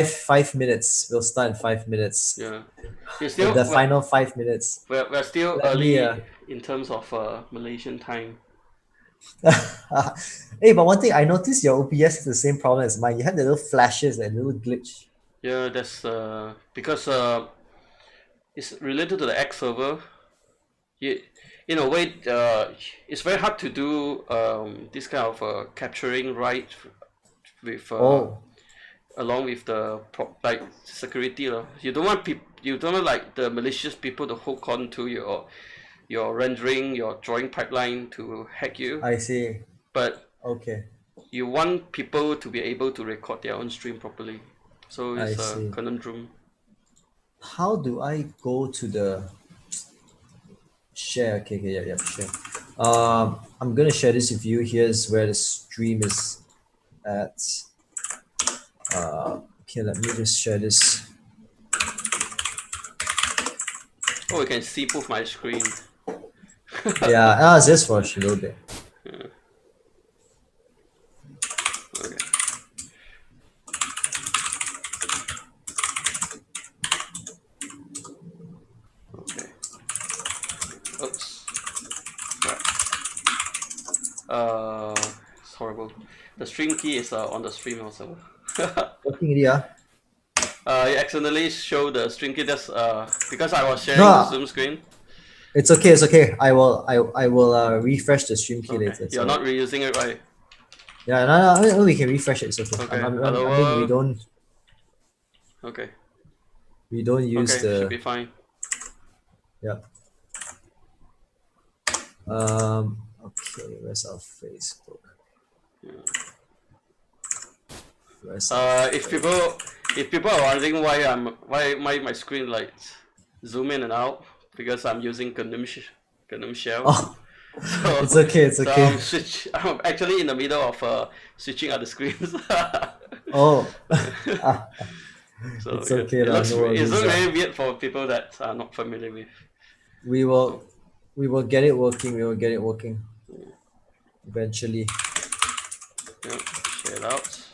5 minutes. We'll start in 5 minutes. Yeah, we're still The final 5 minutes. we're still Let me early in terms of Malaysian time. Hey, but one thing I noticed your OBS has the same problem as mine. You have the little flashes, that little glitch. Yeah, that's because it's related to the X server. You, in a way, it's very hard to do this kind of capturing right with Oh, along with the like security. You don't want you don't want like the malicious people to hook on to your rendering, your drawing pipeline to hack you, I see. but Okay, you want people to be able to record their own stream properly. So I it's a see. conundrum. How do I go to the share? Okay, okay, yeah, yeah, share. I'm gonna share this with you. Here's where the stream is at. Okay, let me just share this. Oh, you can see both my screen. Yeah, it's just for a little bit. Yeah, okay. Okay. Oops. Right. It's horrible. The stream key is on the stream also. Working already, You accidentally show the stream key. That's because I was sharing the No, Zoom screen. it's okay. It's okay. I will refresh the stream key Okay, later. It's you're alright. not reusing it, right? Yeah, no, no, we can refresh it. It's okay. Okay. I mean, Hello. Okay. we don't use Okay, should the be fine. yeah. Okay. Where's our Facebook? Yeah. Where's our If face? people are wondering why my screen like zoom in and out because I'm using GNOME shell. Oh, it's So okay. It's okay. I'm actually in the middle of switching other screens. Oh, Yeah. So it's okay it lah. looks No worries. very weird for people that are not familiar with. We So will we will get it working. We will get it working eventually. yeah, share it out.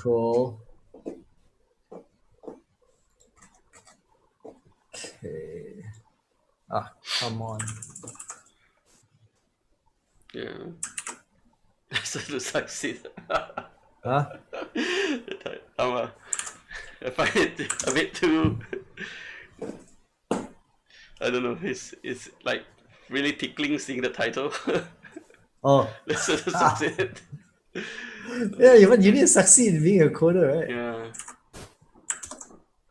Cool. Okay. Come on. Yeah, so to succeed. Huh? I find it a bit too. I don't know. It's like really tickling seeing the title. Oh. Let's just succeed. Yeah, you need to succeed in being a coder, right? Yeah,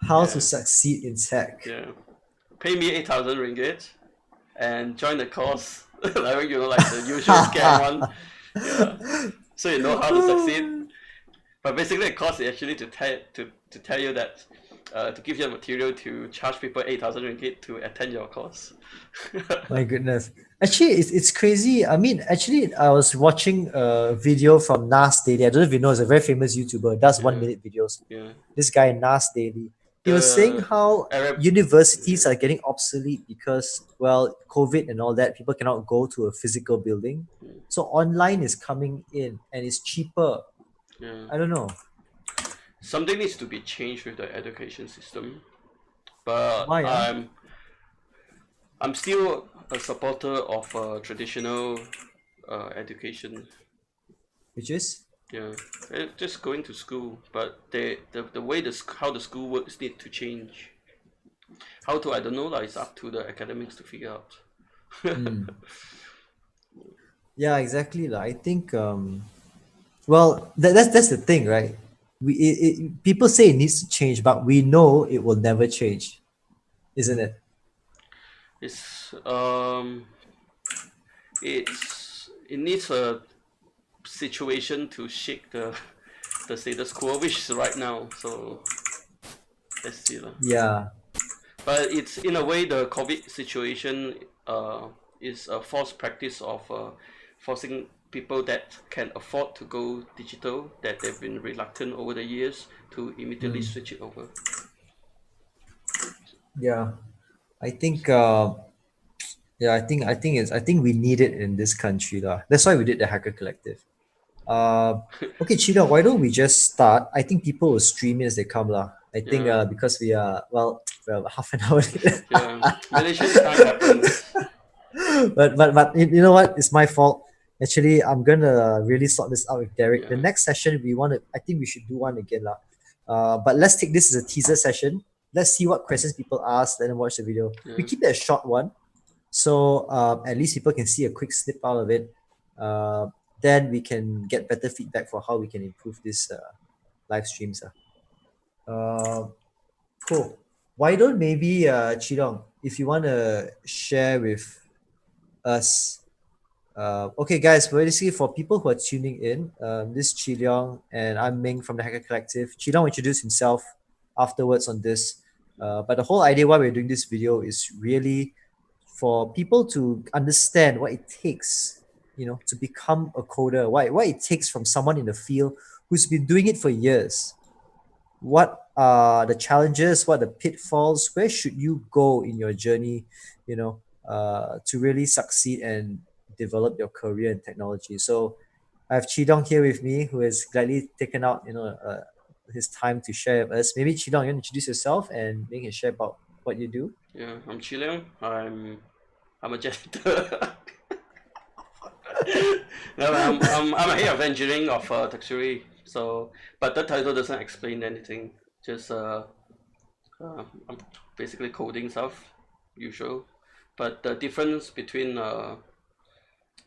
How to yeah, succeed in tech. yeah. Pay me 8,000 ringgit and join the course. Like like the usual scam one. Yeah. So you know how to succeed. But basically, the cost is actually to tell you that to give you material to charge people 8,000 ringgit to attend your course. My goodness. Actually, it's crazy. I mean, actually, I was watching a video from Nas Daily. I don't know if you know, he's a very famous YouTuber, does Yeah, 1 minute videos. yeah. This guy, Nas Daily. He was saying The how Arab. universities Yeah, are getting obsolete because, well, COVID and all that, people cannot go to a physical building. So online is coming in and it's cheaper. yeah. I don't know. Something needs to be changed with the education system, but Why, I'm still a supporter of traditional education. Which is? Yeah, just going to school, but the way how the school works need to change. How to I don't know, like it's up to the academics to figure out. Hmm. Yeah, exactly. I think well, that's the thing, right? People say it needs to change, but we know it will never change, isn't it? It's it needs a situation to shake the status quo, which is right now. So let's see lah. Yeah. But it's in a way the COVID situation is a forced practice of forcing people that can afford to go digital that they've been reluctant over the years to immediately Mm. switch it over. Yeah, I think yeah, I think we need it in this country lah. That's why we did the Hacker Collective. Okay, Chino, why don't we just start? I think people will stream in as they come lah. I think Yeah, because we are well, we're about half an hour late. yeah. Malaysian time happens. But you know what? It's my fault. Actually, I'm gonna really sort this out with Derek. The Yeah, next session we want to, I think we should do one again lah. But let's take this as a teaser session. Let's see what questions people ask, then watch the video. We yeah, keep it a short one, so at least people can see a quick snip out of it. Then we can get better feedback for how we can improve this live streams. Uh, cool. Why don't maybe Chee Leong, if you want to share with us. Okay, guys, basically for people who are tuning in, this is Chee Leong and I'm Ming from the Hacker Collective. Chee Leong will introduce himself afterwards on this. But the whole idea why we're doing this video is really for people to understand what it takes, to become a coder, what it takes from someone in the field who's been doing it for years. What are the challenges? What are the pitfalls? Where should you go in your journey, to really succeed and develop your career in technology? So I have Chidong here with me, who has gladly taken out, his time to share with us. Maybe Chidong, you want to introduce yourself and make a share about what you do? yeah. I'm Chee Leong. I'm a janitor. No, I'm a head of engineering of Tuxuri. So, but that title doesn't explain anything. Just I'm basically coding stuff, usual. But the difference between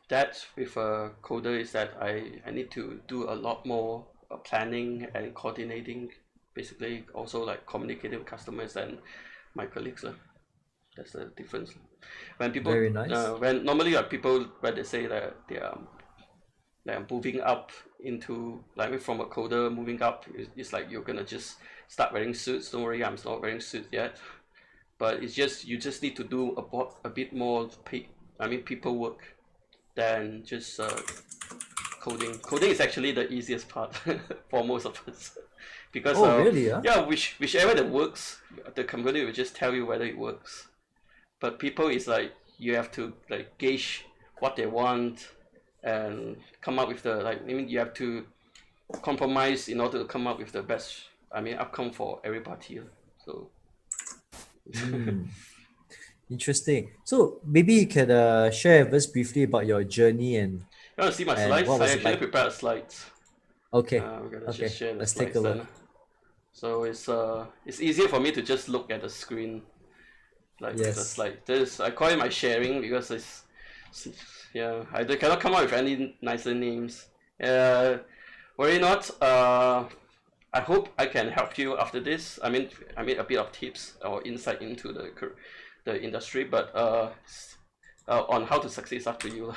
that with a coder is that I need to do a lot more planning and coordinating. Basically, also like communicating with customers and my colleagues. That's the difference. When people, Very nice. when normally people when they say that they are moving up into like from a coder moving up, it's like you're gonna just start wearing suits. Don't worry, I'm not wearing suits yet. But it's just you just need to do a bit more people work than just coding. Coding is actually the easiest part for most of us because Oh, really? Huh? yeah, whichever that works, the company will just tell you whether it works. But people is like you have to like gauge what they want and come up with the you have to compromise in order to come up with the best outcome for every party. So Hmm. Interesting. So maybe you can share with us briefly about your journey and you want to see my what slides? I was it actually like? prepared slides. Okay. I'm gonna just Okay. share the Let's take a slides then. look. So it's easier for me to just look at the screen like with the Yes. slide. This I call it my sharing because yeah, I cannot come up with any nicer names. Worry not. I hope I can help you after this. I mean a bit of tips or insight into the industry, but on how to succeed is up to you.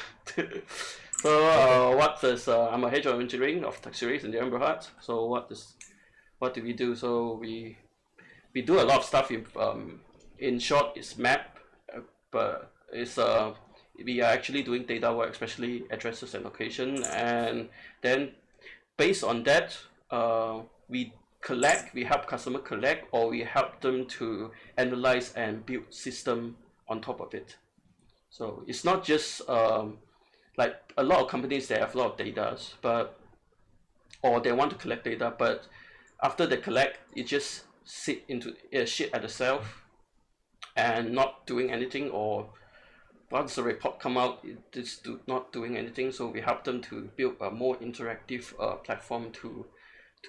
So Okay. I'm a head of engineering of Tuxuri in the Berhad. So what do we do? So we do a lot of stuff in short it's map, but it's we are actually doing data work, especially addresses and location, and then based on that, we help customer collect, or we help them to analyze and build system on top of it. So it's not just like a lot of companies they have a lot of data, but or they want to collect data, but after they collect, it just sit into shit at itself and not doing anything, or once the report come out, it just not doing anything. So we help them to build a more interactive platform to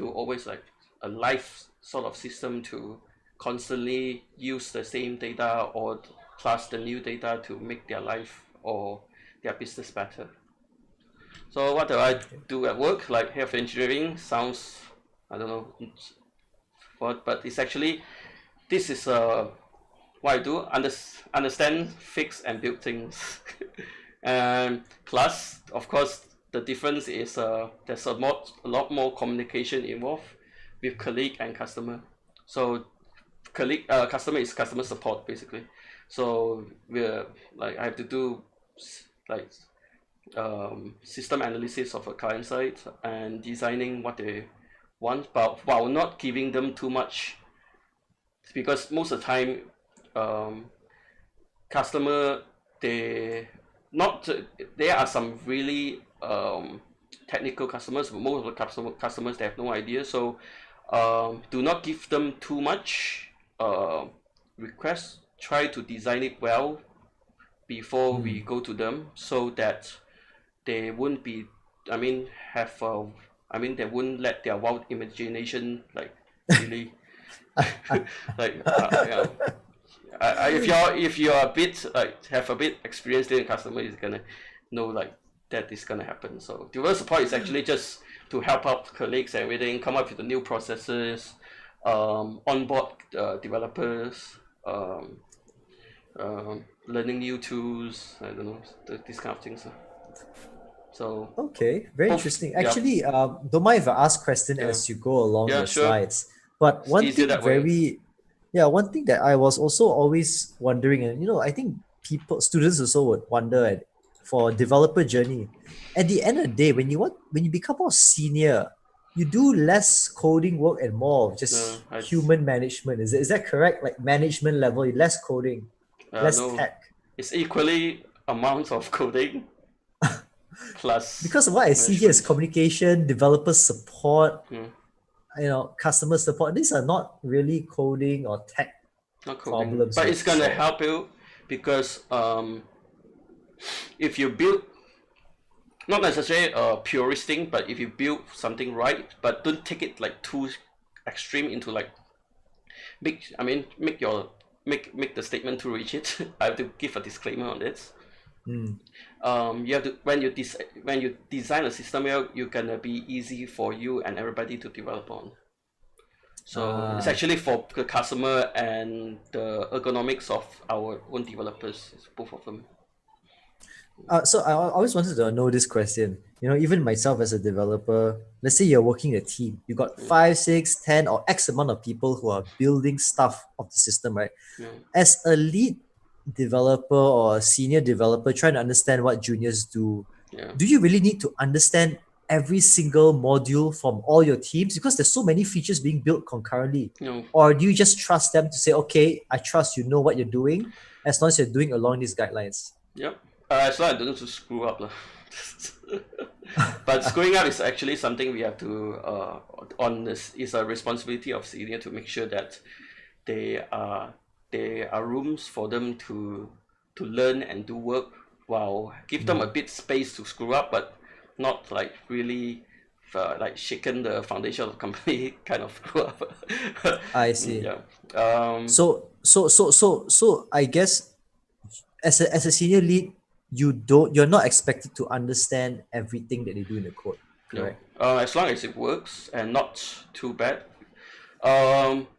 always like a live sort of system to constantly use the same data or plus the new data to make their life or their business better. So what do I Okay. do at work? Like head of engineering sounds, I don't know what, but it's actually this is what I do: understand, fix, and build things. And plus, of course, the difference is there's a lot more communication involved with colleague and customer. So customer is customer support basically. So we're like I have to do like system analysis of a client site and designing what they want, but while not giving them too much, because most of the time um, customer, they not there are some really technical customers, but most of the customers they have no idea. So do not give them too much request. Try to design it well before we Mm. go to them, so that they won't be, I mean, have I mean, they won't let their wild imagination like really like yeah. If you're a bit like have a bit experience in customer, is gonna know like that is gonna happen. So developer support is actually just to help out colleagues and everything, come up with the new processes, onboard developers, learning new tools. I don't know, these kind of things. So Okay, very hope, interesting. yeah, Actually, don't mind if I ask question yeah, as you go along yeah, your sure. slides. But It's one easier thing that way. one thing that I was also always wondering, and I think students also would wonder for developer journey. At the end of the day, when you become more senior, you do less coding work and more of No, just it's human management. Is that correct? Like management level, less coding, less no, tech. it's equally amounts of coding plus Because what I see here is management. communication, developer support, Hmm. customer support. These are not really coding or tech Not coding, problems, but right? it's gonna So, help you because if you build, not necessarily a purist thing, but if you build something right, but don't take it like too extreme into like make, I mean, make your make the statement too rigid. I have to give a disclaimer on this. mm, You have to, when you design a system, you're gonna be easy for you and everybody to develop on. So it's uh, actually for the customer and the ergonomics of our own developers, it's both of them. so I always wanted to know this question. Even myself as a developer, let's say you're working a team, you got Yeah, 5, 6, 10, or X amount of people who are building stuff of the system, right? yeah, As a lead developer or a senior developer trying to understand what juniors yeah. do you really need to understand every single module from all your teams because there's so many features being built concurrently? No, Or do you just trust them to say, okay, I trust you know what you're doing as long as you're doing along these guidelines? yep. As long as I don't to screw up lah. But screwing up is actually something we have to on this is a responsibility of senior to make sure that they are there are rooms for them to learn and do work, while give them a Mm, bit space to screw up, but not like really like shaken the foundation of the company kind of screw up. I see. Yeah. So I guess as a senior lead, you're not expected to understand everything that they do in the code, No. correct? As long as it works and not too bad.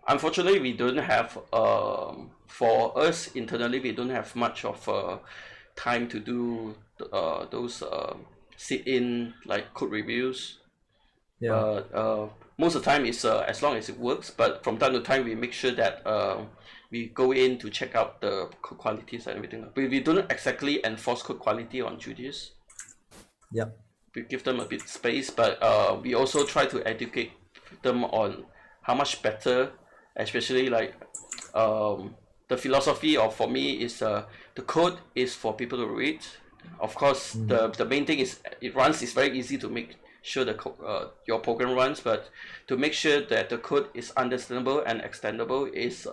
Unfortunately, we don't have for us internally, we don't have much of time to do those sit in like code reviews. Yeah. But most of the time, it's as long as it works. But from time to time, we make sure that we go in to check out the code qualities and everything. We don't exactly enforce code quality on juniors. Yep. We give them a bit space, but we also try to educate them on how much better, especially like the philosophy of for me is the code is for people to read. Of course, Mm. the main thing is it runs. It's very easy to make sure your program runs, but to make sure that the code is understandable and extendable is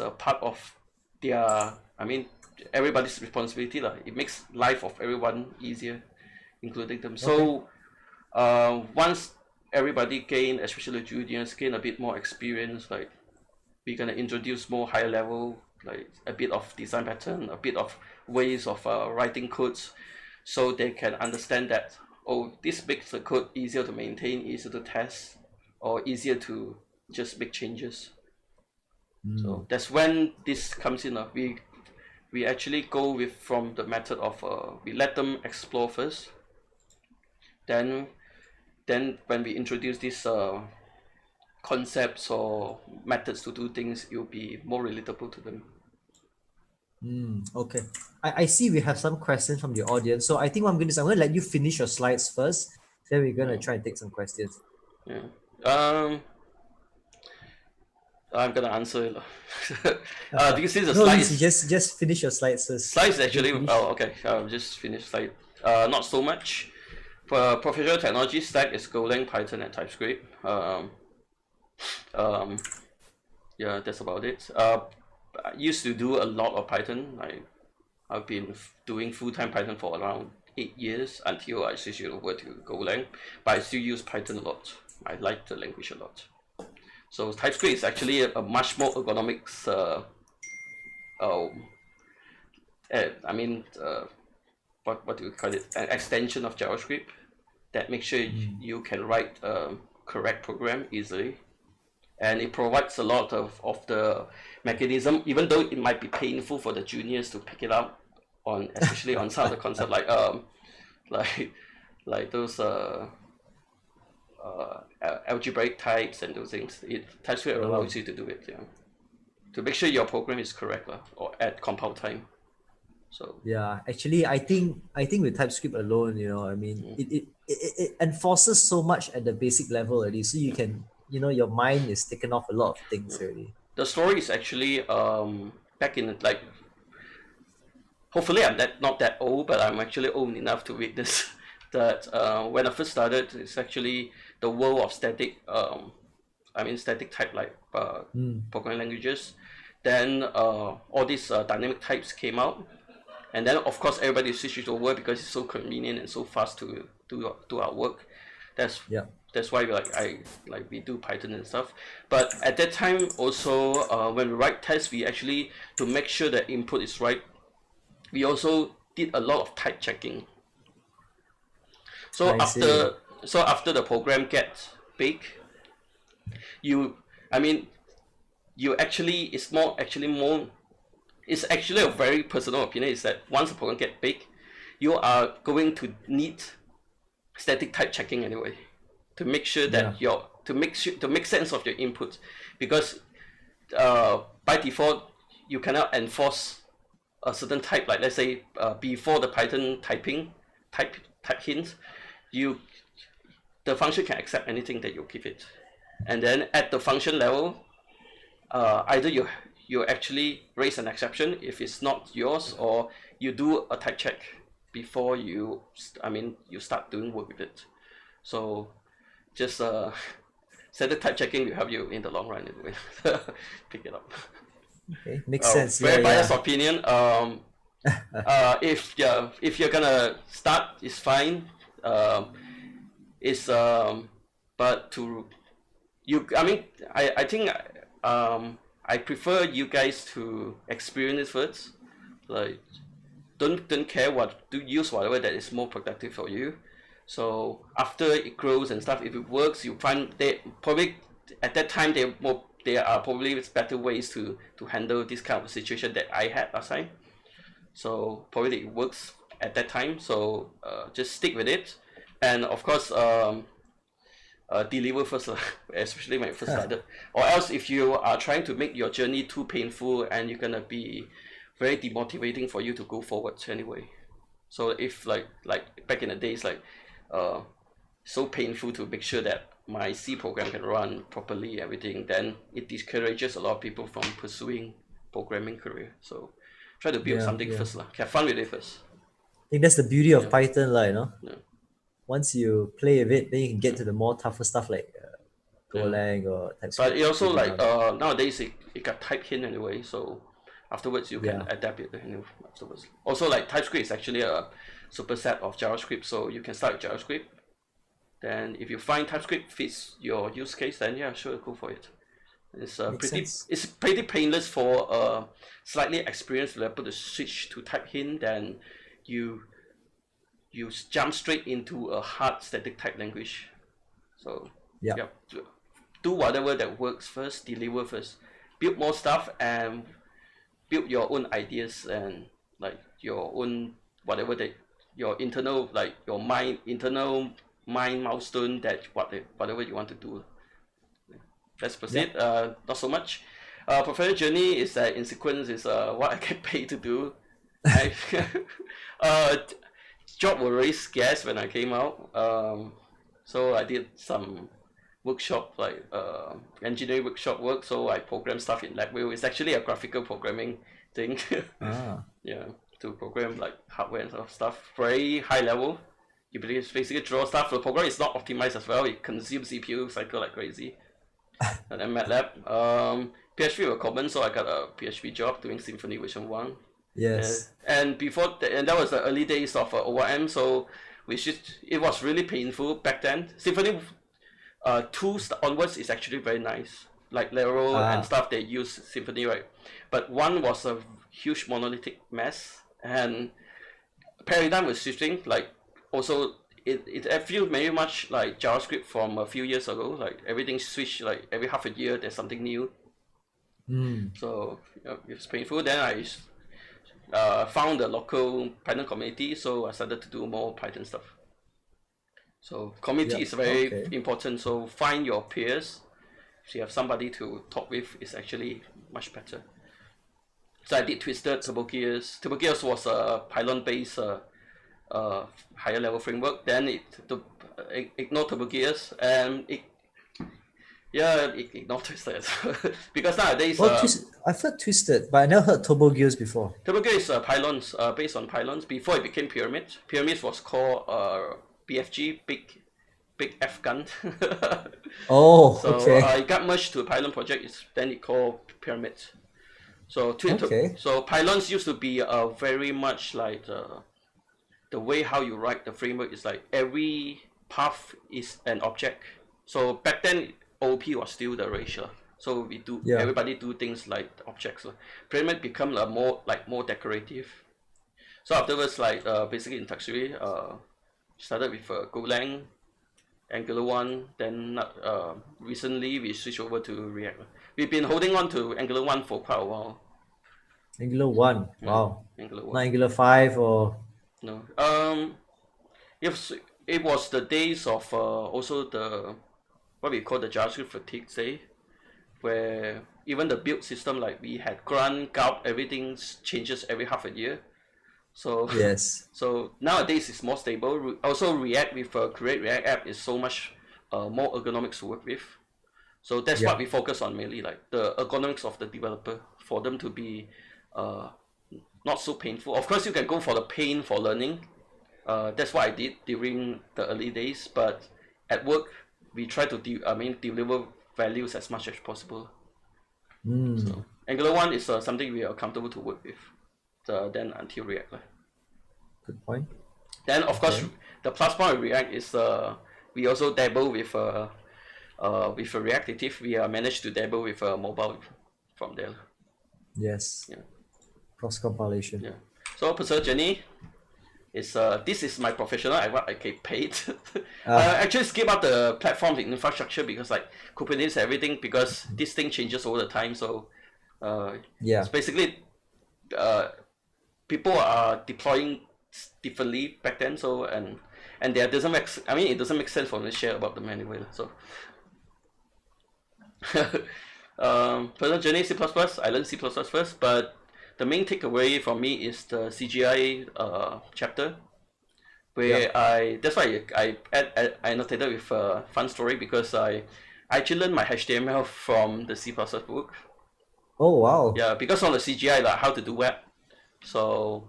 a part of their. I mean, everybody's responsibility lah. It makes life of everyone easier, including them. Okay. So once everybody gain, especially juniors, gain a bit more experience, like we're gonna introduce more higher level, like a bit of design pattern, a bit of ways of writing codes, so they can understand that, oh, this makes the code easier to maintain, easier to test, or easier to just make changes. Mm. So that's when this comes in. We actually go with from the method of we let them explore first, then when we introduce these concepts or methods to do things, it will be more relatable to them. Okay. I see we have some questions from the audience. So I think what I'm going to do is I'm going to let you finish your slides first. Then we're going to Yeah, try and take some questions. yeah. Um, I'm gonna answer it. Do you see the No, slide? Lucy, just finish your slides first. Slides Have you actually. Oh, finished? okay. I'll just finish slide. Not so much. For professional technology stack is Golang, Python, and TypeScript. Um, yeah, that's about it. I used to do a lot of Python. I've been doing full-time Python for around 8 years until I switched over to Golang. But I still use Python a lot. I like the language a lot. So TypeScript is actually a much more ergonomics. Um, I mean, what do you call it? An extension of JavaScript that makes sure Mm. you can write a correct program easily, and it provides a lot of the mechanism, even though it might be painful for the juniors to pick it up on, especially on some of the concept like like those algebraic types and those things. TypeScript Oh. allows you to do it, yeah, to make sure your program is correct or at compile time. So Yeah, actually, I think with TypeScript alone, I mean, it enforces so much at the basic level already, so you can, your mind is taken off a lot of yeah. things already. The story is actually back in like, hopefully I'm not that old, but I'm actually old enough to witness that when I first started, it's actually the world of static. I mean static type like Mm. programming languages. Then all these dynamic types came out, and then of course everybody switched over because it's so convenient and so fast to do our work. That's Yeah. that's why we do Python and stuff. But at that time also, when we write tests, we actually, to make sure the input is right, we also did a lot of type checking. So I see. after the program gets big, you I mean you actually it's actually a very personal opinion, is that once the program get big, you are going to need static type checking anyway, to make sure Yeah. that to make sense of your input, because by default you cannot enforce a certain type, like let's say before the Python type hints, you the function can accept anything that you give it, and then at the function level, either you actually raise an exception if it's not yours, or you do a type check before you start doing work with it. So just standard type checking will help you in the long run anyway. Pick it up. Okay, makes sense. Yeah, Very biased yeah. opinion. If you're gonna start, it's fine. It's but to you, I mean, I think I prefer you guys to experience it first. Like, don't care what, do use whatever that is more productive for you. So after it grows and stuff, if it works, you find they probably at that time there are probably better ways to handle this kind of situation that I had last time. So probably it works at that time. So just stick with it, and of course deliver first, especially when it first started. Or else, if you are trying to make your journey too painful, and you're gonna be very demotivating for you to go forward anyway. So if like back in the days, like uh, so painful to make sure that my C program can run properly, everything, then it discourages a lot of people from pursuing programming career. So try to build Yeah, something yeah. first, lah. Have fun with it first. I think that's the beauty of Yeah, Python, like. yeah, Once you play with it, then you can get yeah, to the more tougher stuff like yeah. Golang or But TypeScript, it also even like now. nowadays it got type hint anyway, so afterwards you can Yeah, adapt it anyway afterwards. Also, like TypeScript is actually a superset of JavaScript, so you can start with JavaScript. Then if you find TypeScript fits your use case, then yeah, sure, go for it. makes sense. It's pretty painless for a slightly experienced developer to switch to type hint. Then you you jump straight into a hard static type language. So Yeah, yeah, do whatever that works first, deliver first, build more stuff, and build your own ideas, and like your own whatever that your internal, like your mind internal mind milestone, that whatever you want to do. Let's yeah. proceed. Not so much. Professional journey is in sequence, is what I get paid to do. I uh, job were very scarce when I came out. So I did some workshop, like engineering workshop work. So I program stuff in LabVIEW. It's actually a graphical programming thing. Ah, Yeah, to program like hardware and stuff. Very high level. You basically draw stuff. The program is not optimized as well. It consumes CPU cycle like crazy. And then MATLAB. PHP were common, so I got a PHP job doing Symfony version 1. yes. And before, and that was the early days of ORM, so it was really painful back then. Symfony 2 onwards is actually very nice. Like Laravel and Ah, stuff, they use Symfony, right? But 1 was a huge monolithic mess, and paradigm was shifting. Like also, it feels very much like JavaScript from a few years ago. Like everything switched. Like every half a year, there's something new. mm, So it's painful. Then I found the local Python community, so I started to do more Python stuff. So community yep. is very Okay. important. So find your peers. If you have somebody to talk with, it's actually much better. So I did Twisted, Turbo Gears. Turbo Gears was a Pylon-based higher level framework. Then ignore Turbo Gears and ignore Twisted because nowadays Well, I've heard Twisted, but I never heard Turbo Gears before. Turbo Gears is Pylons, based on Pylons. Before it became Pyramid, Pyramid was called BFG, Big F Gun. Oh, So okay. it got merged to a Pylon project. Then it called Pyramid. So Okay. so Pylons used to be very much like the way how you write the framework is like every path is an object. So back then OP was still the ratio. So Yeah. everybody do things like objects. So Pyramid become a more decorative. So afterwards, like basically in Tuxuri, started with Golang, Angular 1. Then recently we switched over to React. We've been holding on to Angular 1 for quite a while. Angular 1. Yeah, Wow. Angular Not 1. Angular 5 or. No. If it was the days of also the what we call the JavaScript fatigue, say, where even the build system, like we had grunt, gulp, everything changes every half a year. So Yes. so nowadays it's more stable. Also React with Create React app is so much more ergonomics to work with. So that's what Yeah. we focus on mainly, like the ergonomics of the developer, for them to be uh, not so painful. Of course, you can go for the pain for learning. That's what I did during the early days. But at work, we try to deliver values as much as possible. Mm, So Angular 1 is something we are comfortable to work with. Then until React. good point. Then of course, Okay. the plus point of React is we also dabble with a React Native. We managed to dabble with mobile from there. Yes. Yeah, Cross compilation. yeah. So personal journey is this is my professional. I get paid. I Ah, actually skip out the platform, the infrastructure, because like Kubernetes everything, because this thing changes all the time. So it's yeah. basically uh, people are deploying differently back then. So and there doesn't make it doesn't make sense for me to share about them anyway. So personal journey C++. I learned C++ first, but the main takeaway for me is the CGI chapter, where Yep. that's why I annotated with a fun story, because I actually learned my HTML from the C++ book. Oh, wow. Yeah, because on the CGI, like how to do web. So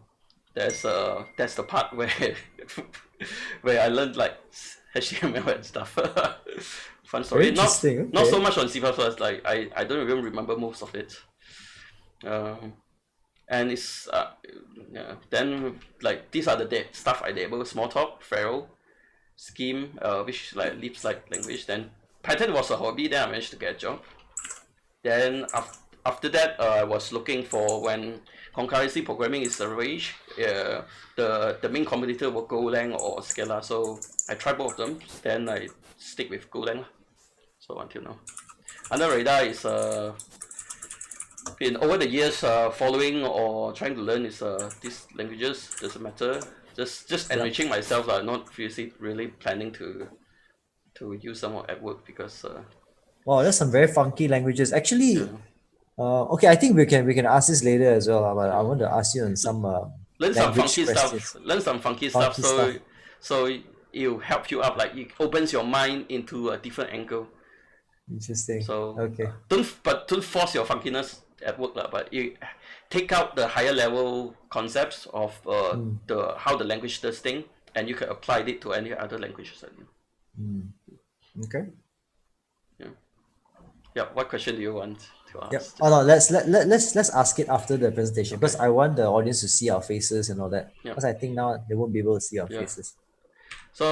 that's the part where where I learned like HTML and stuff. Fun Very story. interesting. Not so Okay. much on C++. Like I don't even remember most of it. Um, and it's yeah. Then like these are the stuff I did. Smalltalk, Pharaoh, Scheme, which like lips like language. Then Python was a hobby. Then I managed to get a job. Then after that, I was looking for when concurrency programming is a rage. The main competitor were Golang or Scala, so I tried both of them. Then I stick with Golang. So until now, under radar is in over the years following or trying to learn is these languages. Doesn't matter. Just Yep. enriching myself. Not really planning to use them at work, because Wow, that's some very funky languages. yeah, Actually, okay, I think we can ask this later as well. But I yeah. want to ask you on some Learn some language funky stuff. questions. Learn some funky stuff. Funky So stuff. so it will help you up. Like it opens your mind into a different angle. Interesting. So Okay. don't force your funkiness at work lah. But you take out the higher level concepts of Mm. the how the language does thing, and you can apply it to any other languages. Mm. Okay. Yeah. Yeah. What question do you want to Yep. ask? Oh no, let's ask it after the presentation because Okay. I want the audience to see our faces and all that. Yeah. Because I think now they won't be able to see our Yeah. faces. So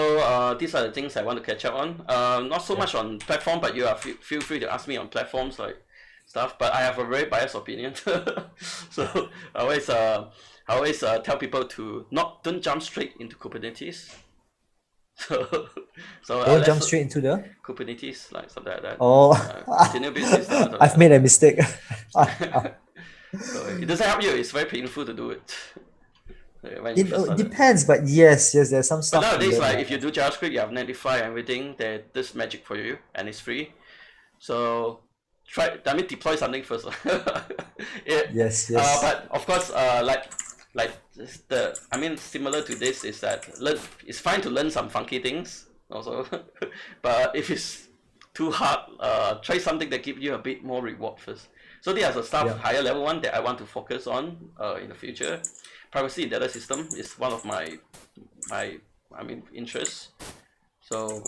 these are the things I want to catch up on. Not so Yeah. much on platform, but you are feel free to ask me on platforms like stuff. But I have a very biased opinion, so I always tell people to don't jump straight into Kubernetes. So Don't let's jump straight into the. Kubernetes like something like that. Oh, Continue build system or something I've like made a mistake. that. So it doesn't help you. It's very painful to do it when you first It started. depends, but yes, there's some But stuff to nowadays, learn. like if you do JavaScript, you have Netlify and everything. There's magic for you, and it's free. So deploy something first. Yeah. Yes, yes. But of course, like similar to this is that it's fine to learn some funky things also, but if it's too hard, try something that gives you a bit more reward first. So there's a stuff Yeah. higher level one that I want to focus on in the future. Privacy in data system is one of my interests. So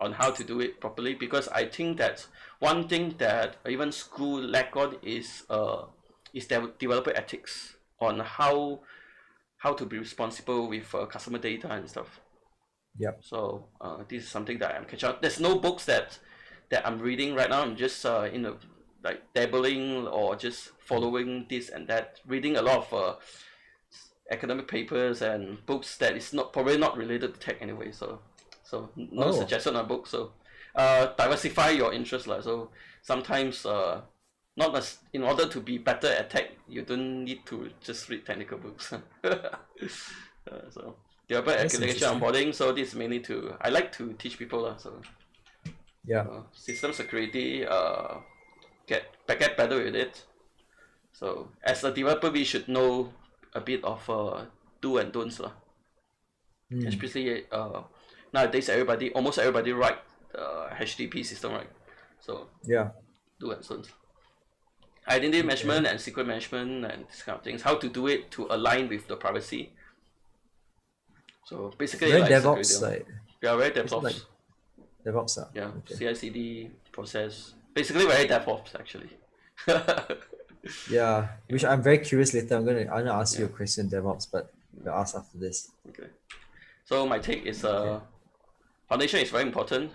on how to do it properly, because I think that one thing that even school lack on is developer ethics on how to be responsible with customer data and stuff. Yep. So this is something that I'm catching up. There's no books that I'm reading right now. I'm just like dabbling or just following this and that, reading a lot of academic papers and books that is not probably not related to tech anyway. So no Oh, suggestion on books. So diversify your interest lah. So sometimes not as in order to be better at tech, you don't need to just read technical books. So developer that's architecture interesting. onboarding. So this is mainly I like to teach people lah. So Yeah. system security, get better with it. So as a developer, we should know a bit of do and don'ts lah. Mm. Especially nowadays, almost everybody write HTTP system, right? So Yeah. do and don'ts. Identity Okay. management and secret management and these kind of things. How to do it to align with the privacy. So basically, Very like security. DevOps, like Yeah, very is it like DevOps. DevOps? Yeah, Okay. CI/CD process. Basically, very DevOps actually. Yeah. Which Yeah, I'm very curious later. I'm gonna ask you yeah. a question DevOps, but we'll ask after this. Okay. So my take is Okay. foundation is very important.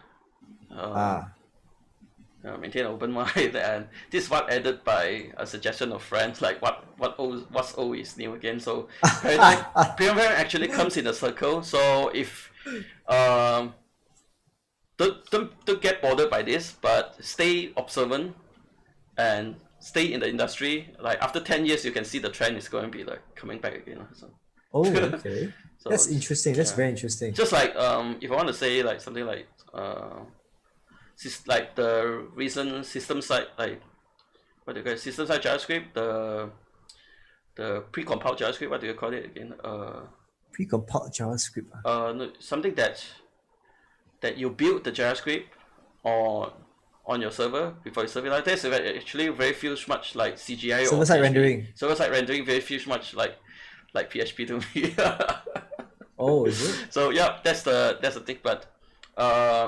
Uh, Ah. maintain an open mind, and this is what added by a suggestion of friends, like what's old is new again. So paradigm actually comes in a circle. So if um, don't get bothered by this, but stay observant and stay in the industry. Like after 10 years, you can see the trend is going to be like coming back again. So Oh, okay. so That's interesting. That's yeah, very interesting. just like if I want to say like something like like the recent system side, like what do you call it? System side JavaScript, the pre-compiled JavaScript. What do you call it again? Pre-compiled JavaScript. No, something that you build the JavaScript on on your server before you serve it. Like this, actually very feels much like CGI or Server-side PHP. rendering. Server-side rendering very feels much like PHP to me. Oh, is it? So yeah, that's the thing. But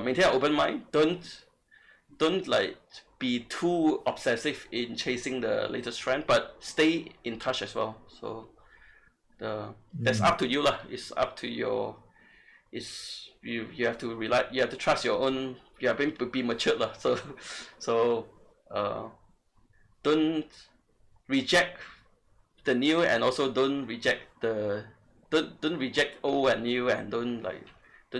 maintain an open mind. Don't like be too obsessive in chasing the latest trend, but stay in touch as well. So that's Mm. up to you lah. It's up to your. It's you have to rely. You have to trust your own. You have to be matured lah. So so uh, don't reject the new, and also don't reject old and new, and don't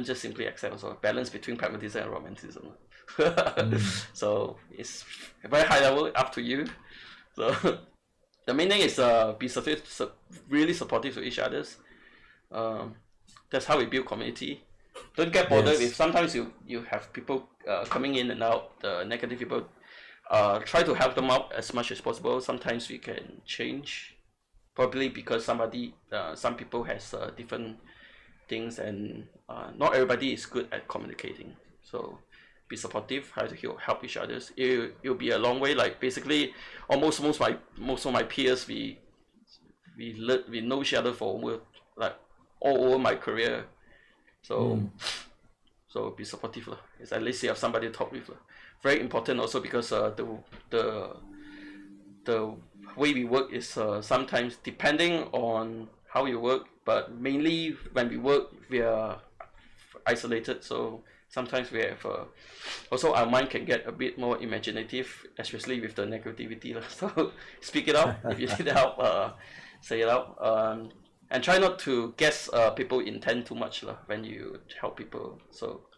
just simply accept. Also balance between pragmatism and romanticism. Mm. So it's very high level, up to you. So the main thing is really supportive to each others. um, that's how we build community. Don't get bothered if Yes. sometimes you have people coming in and out, the negative people. Try to help them out as much as possible. Sometimes we can change, probably because some people has different things, and not everybody is good at communicating. So be supportive, try to help each other. It'll be a long way. Like basically, almost most of my peers, we know each other for like all over my career. So so be supportive lah. It's at least you have somebody to talk with lah. Very important also because the way we work is sometimes depending on how you work, but mainly when we work we are isolated, so sometimes we have also our mind can get a bit more imaginative, especially with the negativity lah. So speak it out if you need help, say it out, and try not to guess people intent too much lah when you help people. So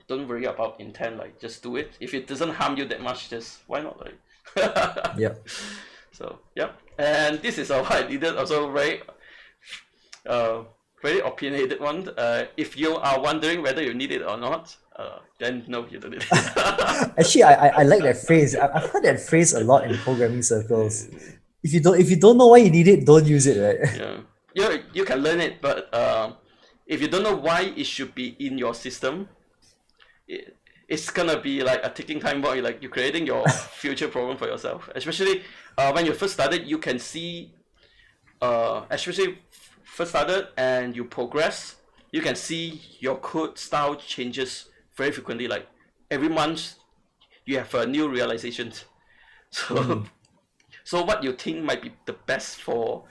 don't worry about intent, like just do it. If it doesn't harm you that much, just why not, like. Yep. So yep, and this is what I did also very opinionated one. If you are wondering whether you need it or not, then no, you don't need it. Actually, I like that phrase. I've heard that phrase a lot in programming circles. If you don't know why you need it, don't use it, right? Yeah, you can learn it, but if you don't know why it should be in your system, it's gonna be like a ticking time bomb. Like you're creating your future problem for yourself. Especially when you first started, you can see, especially first started and you progress, you can see your code style changes very frequently. Like every month, you have a new realizations. So so what you think might be the best for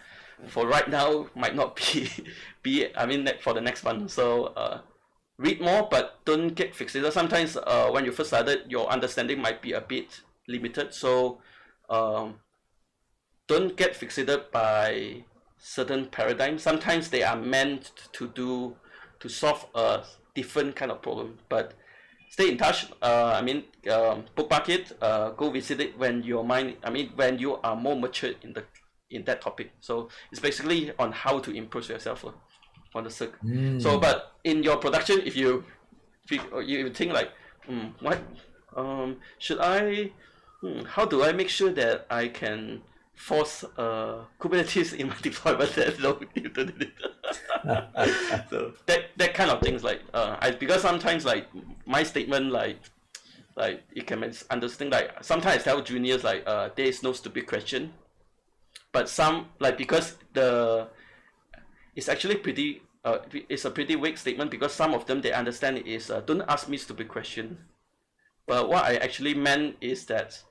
right now might not be I mean for the next month. So read more, but don't get fixated. Sometimes when you first started, your understanding might be a bit limited. So don't get fixated by certain paradigms. Sometimes they are meant to solve a different kind of problem. But stay in touch. Bookmark it. Go visit it when your mind. When you are more mature in that topic. So it's basically on how to improve yourself. On the circle. So, but in your production, if you think like, what should I? How do I make sure that I can force Kubernetes in my deployment? That no, you don't need it. So that kind of things, like because sometimes like my statement like you can understand, like sometimes I tell juniors like there is no stupid question, but some like because it's actually pretty it's a pretty vague statement, because some of them they understand it is don't ask me stupid question, but what I actually meant is that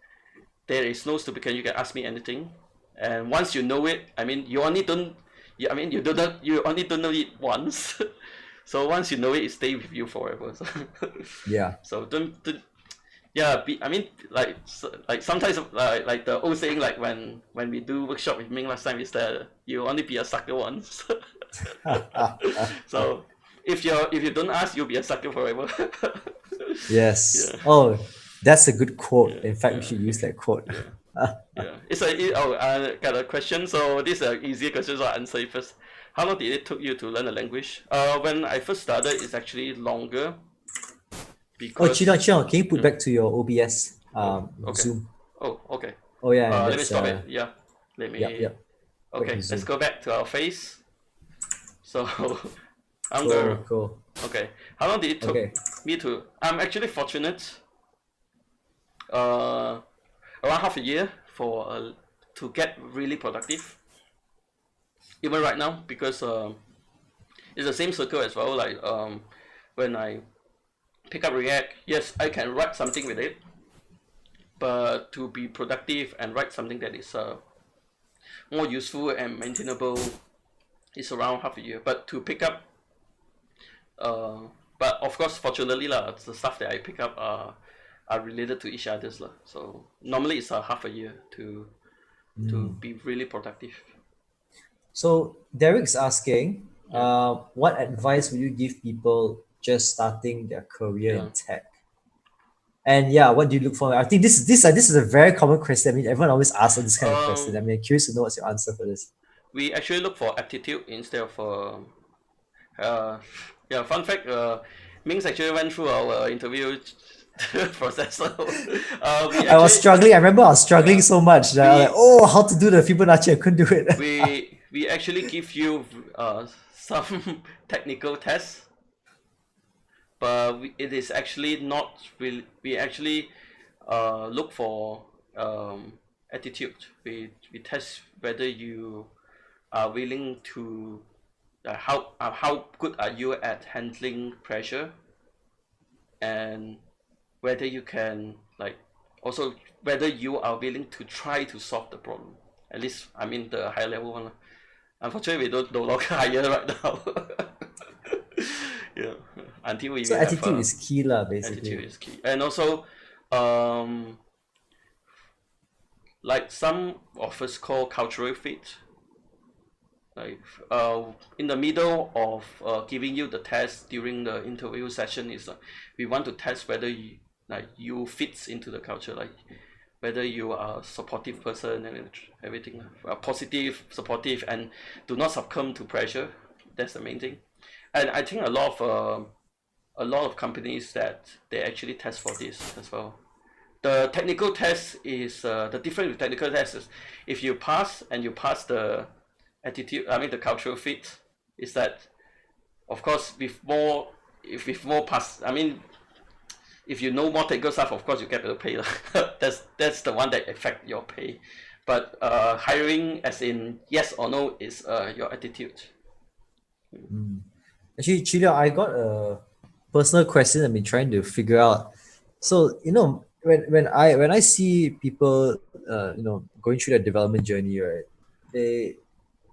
there is no stupid question. You can ask me anything, and once you know it, you only don't you only don't know it once. So once you know it, it stays with you forever. So Yeah. so don't yeah, like sometimes like the old saying, like when we do workshop with Ming last time, is that you only be a sucker once. So if you don't ask, you'll be a sucker forever. Yes. Yeah. Oh, that's a good quote. In fact, we Yeah, should use that quote. yeah. I got a question. So this is an easier question, so I'll answer it first. How long did it took you to learn a language? When I first started, it's actually longer. Oh, Because Chee Leong, can you put back to your OBS okay. Zoom? Oh, okay. Oh yeah, and Let me that's stop it. Yeah. Let yep, me. yep. Back Okay, to let's Zoom. go back to our face. So I'm Cool, gonna. cool. Okay. How long did it took Okay. me to? I'm actually fortunate. Around half a year for to get really productive. Even right now, because it's the same circle as well. Like when I pick up React, yes, I can write something with it, but to be productive and write something that is more useful and maintainable is around half a year. But to pick up, but of course, fortunately lah, the stuff that I pick up are related to each other's lah. So normally it's half a year to be really productive. So Derek's asking, Yeah. what advice would you give people just starting their career Yeah. in tech? And yeah, what do you look for? I think this is a very common question. Everyone always asks this kind of question. I'm curious to know what's your answer for this. We actually look for aptitude instead of yeah. Fun fact: Ming's actually went through our interview process. So, I was struggling. I remember I was struggling so much. I was like, oh, how to do the Fibonacci? I couldn't do it. we actually give you some technical tests, but it is actually not really. We actually look for attitude. We test whether you are willing to how good are you at handling pressure, and whether you can like also whether you are willing to try to solve the problem. At least I mean the high level one. Unfortunately, we don't no longer hire right now. Yeah, until we So have attitude is key lah, attitude basically. is key, and also um, like some of us call cultural fit. Like in the middle of giving you the test during the interview session is we want to test whether you fits into the culture, like whether you are a supportive person and everything, positive, supportive, and do not succumb to pressure. That's the main thing. And I think a lot of companies that they actually test for this as well. The technical test is the difference with technical test is if you pass and you pass the attitude, I mean the cultural fit, is that of course with more pass, I mean if you know more technical stuff, of course you get better pay. That's the one that affect your pay. But hiring as in yes or no is your attitude. Mm. Actually, Chee Leong, I got a personal question I've been trying to figure out. So, when I see people going through their development journey, right? They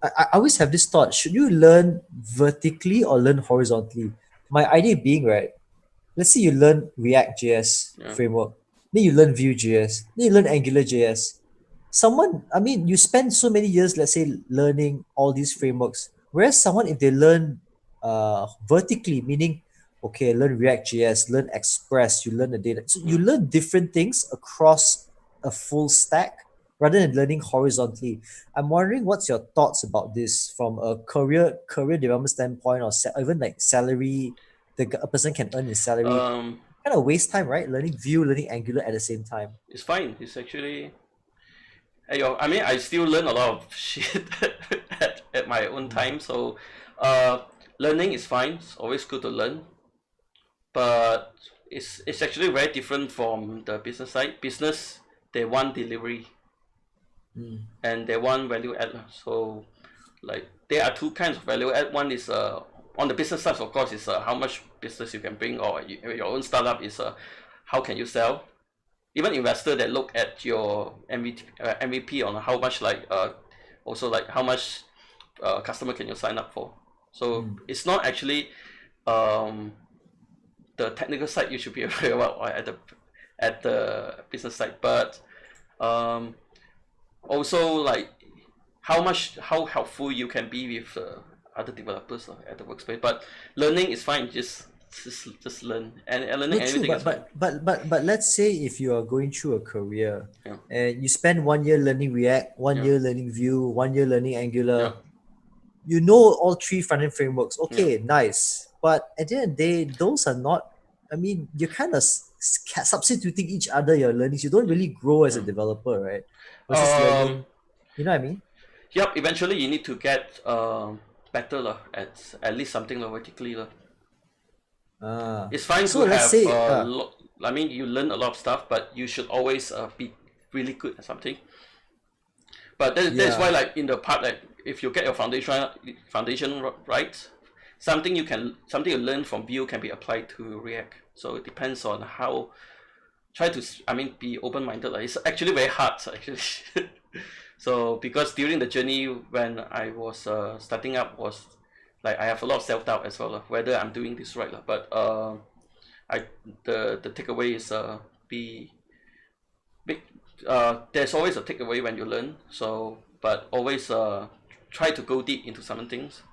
I always have this thought, should you learn vertically or learn horizontally? My idea being, right, let's say you learn React JS Yeah. framework, then you learn Vue.js, then you learn Angular JS. You spend so many years, let's say, learning all these frameworks. Whereas someone, if they learn vertically, meaning, okay, learn React JS, learn Express, you learn the data. So you Yeah. learn different things across a full stack rather than learning horizontally. I'm wondering what's your thoughts about this from a career development standpoint, or even like salary a person can earn his salary. Um, Kind of waste time, right? Learning Vue, learning Angular at the same time. it's fine. It's actually I mean, I still learn a lot of shit at my own Mm, time. So, uh, learning is fine. It's always good to learn, but it's actually very different from the business side. Business, they want delivery mm, and they want value add. So, like there are two kinds of value add. One is on the business side, of course, is how much business you can bring, or your own startup is how can you sell. Even investor that look at your MVP on how much also like how much customer can you sign up for. So mm. it's not actually um, the technical side you should be aware about or at the business side, but um, also like how helpful you can be with other developers at the workspace. But learning is fine, just learn, and No, learning true, anything is but fine. let's say if you are going through a career Yeah, and you spend 1 year learning React, one yeah, year learning Vue, 1 year learning yeah, Angular, you know all three front-end frameworks. yeah. Okay, nice. But at the end of the day, those are not. You're kind of substituting each other. Your learnings. You don't really grow as a Yeah. developer, right? Versus Um, learning. You know what I mean? Yep, eventually you need to get better lah, at least something lah, vertically lah. It's fine So to let's have say, I mean, you learn a lot of stuff, but you should always be really good at something. But that is why, yeah. like in the part, like if you get your foundation right, something you learn from Vue can be applied to React. So it depends on how try to I mean be open minded. Like, it's actually very hard actually. So because during the journey when I was starting up was like I have a lot of self doubt as well whether I'm doing this right but I the takeaway is be big there's always a takeaway when you learn, so but always try to go deep into some things.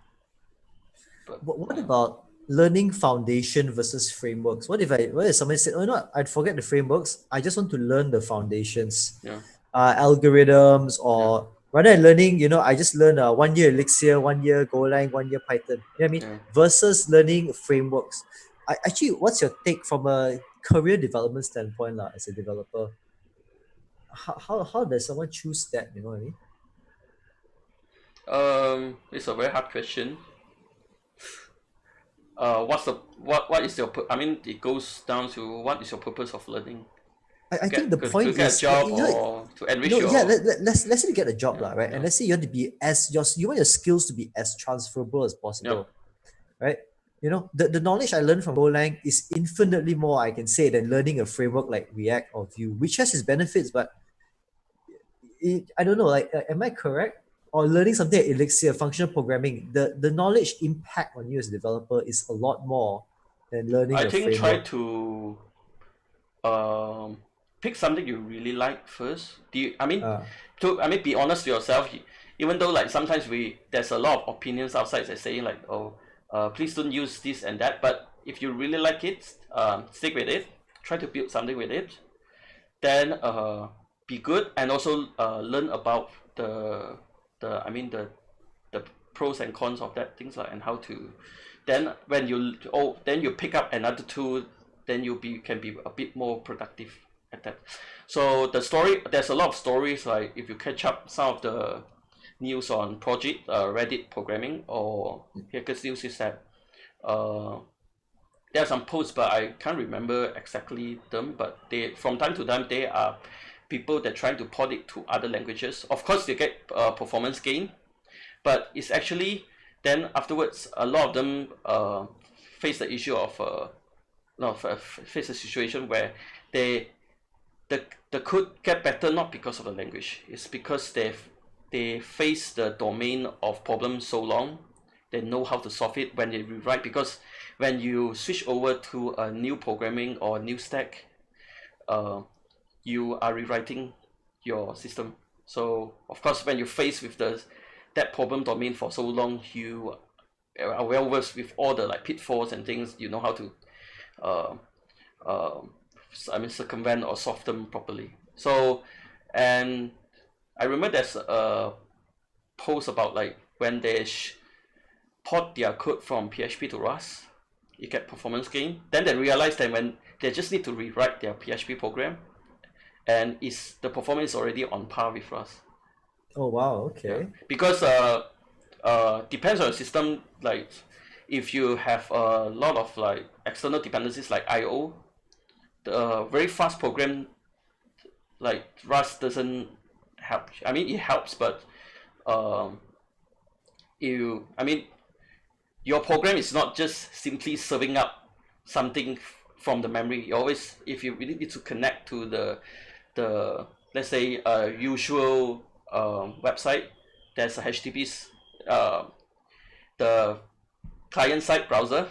But What about learning foundation versus frameworks? What if somebody said, "Oh, no, I'd forget the frameworks. I just want to learn the foundations, yeah, algorithms, yeah, or rather than learning, I just learn 1 year Elixir, 1 year Golang, 1 year Python. You know what I mean? yeah. Versus learning frameworks. Actually, what's your take from a career development standpoint, lah, as a developer? How does someone choose that? You know what I mean? It's a very hard question. what is your I mean, it goes down to what is your purpose of learning? I think the To point get a is, job or to enrich yeah, your let's say you get a job, yeah lah, right? And yeah let's say you want to be as you want your skills to be as transferable as yeah. possible, right? The knowledge I learned from Golang is infinitely more, I can say, than learning a framework like React or Vue, which has its benefits, but I don't know, like, am I correct? Or learning something like Elixir, functional programming, the knowledge impact on you as a developer is a lot more than learning I a think try framework. to um pick something you really like first. Do you, I mean, Uh, be honest to yourself. Even though like sometimes there's a lot of opinions outside that saying like, oh, please don't use this and that. But if you really like it, stick with it. Try to build something with it. Then be good and also learn about the I mean the pros and cons of that things like and how to. Then when then you pick up another tool, then can be a bit more productive at that. So there's a lot of stories like if you catch up some of the news on project Reddit programming or Hackers News is that uh, there are some posts, but I can't remember exactly them. But they from time to time they are people that trying to port it to other languages. Of course, they get performance gain, but it's actually then afterwards a lot of them face the issue of no face a situation where they the code get better not because of the language. It's because they face the domain of problem so long, they know how to solve it when they rewrite. Because when you switch over to a new programming or new stack, uh, you are rewriting your system. So of course, when you face with that problem domain for so long, you are well versed with all the like pitfalls and things. You know how to uh, uh, circumvent or solve them properly. So, and I remember there's a post about like when they port their code from PHP to Rust, you get performance gain. Then they realize that when they just need to rewrite their PHP program, and is the performance already on par with Rust. oh wow, Yeah, okay. because depends on the system. Like if you have a lot of like external dependencies like I/O, the very fast program like Rust doesn't help. I mean, it helps, but um, I mean, your program is not just simply serving up something from the memory. You always, if you really need to connect to the let's say usual website, there's a HTTP, the client side browser,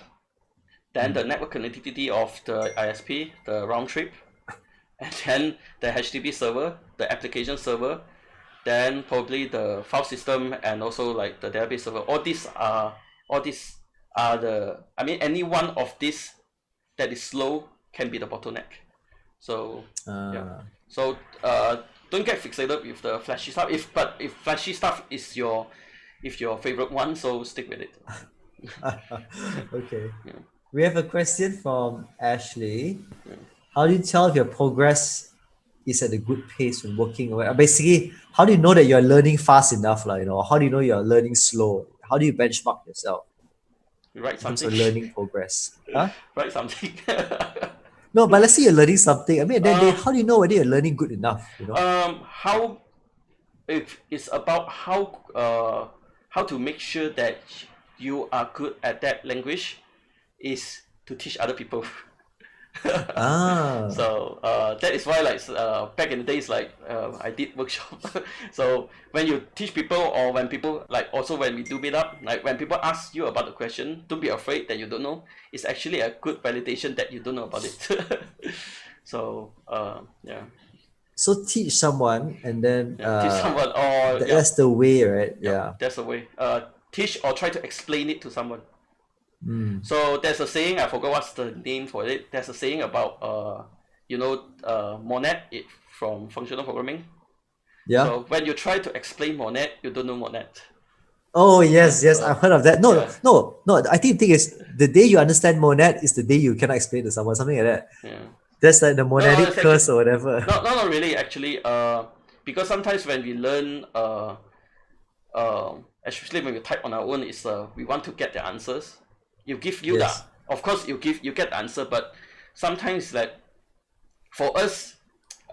then Mm. the network connectivity of the ISP, the round trip, and then the HTTP server, the application server, then probably the file system and also like the database server. All these are the I mean any one of these that is slow can be the bottleneck. So yeah. Uh, So don't get fixated with the flashy stuff. If flashy stuff is your favorite one, so stick with it. okay. Yeah. We have a question from Ashley. Yeah. How do you tell if your progress is at a good pace when working? Basically, how do you know that you're learning fast enough? How do you know you're learning slow? How do you benchmark yourself You write in terms something. of learning progress? Huh? Write something. No, but let's say you're learning something. I mean, at the end of the day, um, how do you know whether you're learning good enough? how if it's about how to make sure that you are good at that language is to teach other people. Ah, So that is why like back in the days like I did workshop. So when you teach people or when people like also when we do meet up, like when people ask you about the question, don't be afraid that you don't know. It's actually a good validation that you don't know about it. So yeah. so teach someone and then Yeah, teach someone or yeah, that's the way, right? yeah, Yeah. that's the way. Teach or try to explain it to someone. Mm. So there's a saying, I forgot what's the name for it. There's a saying about monet it from functional programming. Yeah. So when you try to explain monet, you don't know monet. Oh Yeah, yes, yes, so I've heard of that. No, no, yeah, no, no. I think the thing is the day you understand monad is the day you cannot explain to someone, something like that. yeah. That's like the No, monadic it's actually curse or whatever. not really actually. Because sometimes when we learn especially when we type on our own, is we want to get the answers. you give you the, Yes. of course you get the answer, but sometimes like for us,